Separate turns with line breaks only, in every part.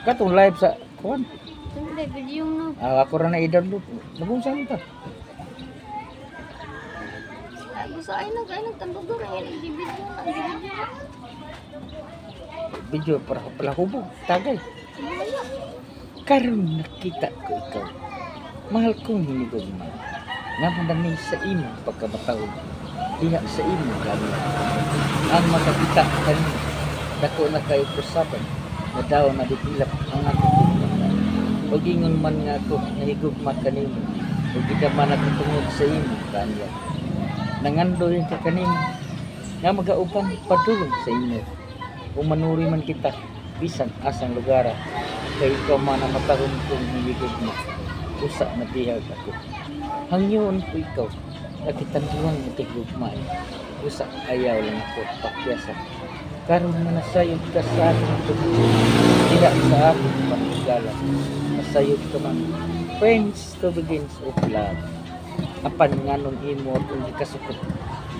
Katong live sa kuan.
Hindi, video no.
Ako ra na i-download. Nagunsa mo ta.
Ay, gusto ay nagtandugo rin yan. Video na, video.
Video para pala hubog. Tagay.
Wala.
Karon nakita ko ikaw. Mahal kong hinigod mo. Nga madami sa imo pagkamataon. Diha sa imo kami. Ang makakita kanina. Dako na kayo kusaban. Na daw na dipilap ang ako. O gingon man nga ako nahigugma kanimo. O gikaman ako tungod sa imo kanya. Nangandoy ka kanimo. Nga magaupang padulong sa inyo. Kung manuri man kita, bisan asang lugar, kay ikaw man ang matahong kong hiligog mo, usa na bihag ako. Hangyoon ko ikaw, nakitanduan mo tigugmay, usa ayaw lang ako pakyasan. Karon na nasayod ka sa aking tuloy, diha sa aking panggalan, nasayod ka man, friends to begins of love. Apan nga nun imo akong ikasukot,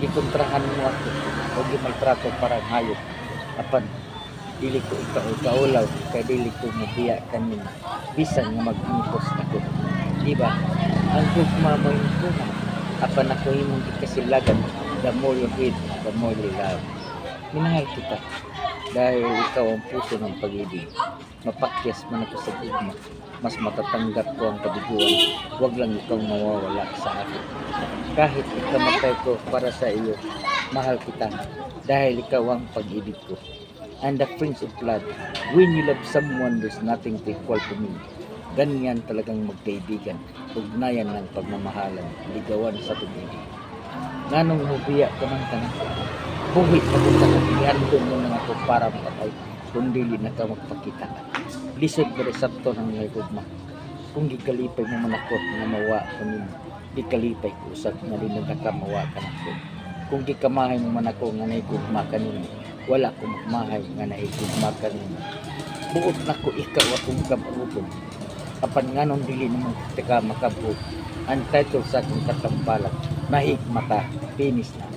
gikontrahan mo ako, o gimaltrato parang hayop. Apan, dili ko ikaw kaulaw, kay dili ko mabiya kanina, bisan nga mag-impos ako. Diba? Ang gugma mo yung kuma, apan ako imong ikasilagan, the more you hate, the more you love. Minahal kita, dahil ikaw ang puso ng pag-ibig. Mapakyas man ako sa gugma, mas matatanggap ko ang kabiguan, huwag lang ikaw mawawala sa akin. Kahit ikamatay ko para sa iyo, mahal kita, dahil ikaw ang pag-ibig ko. And the Prince of Blood, when you love someone, there's nothing to equal to me. Ganyan talagang magkaibigan, ugnayan ng pagmamahalan, ligawan sa tubigin. Nganong mubiya ka man ka na, buhi ka kung kakakiyandon mo na ako para makatay, kung dili na ka magpakita. Lisod na resapto ng mga gugma. Kung gikalipay mo man ako na mawa ko nimo, gikalipay ko usap na rin nagkakamawa ka na ko. Kung gikamahay mo man ako nga naigugma kanino, wala ko magmahay nga naigugma kanino. Buot na ko ikaw akong kabuton. Apan nga nung dili naman ka makabut. Ang title sa akong katambalan, nahig mata, finish na.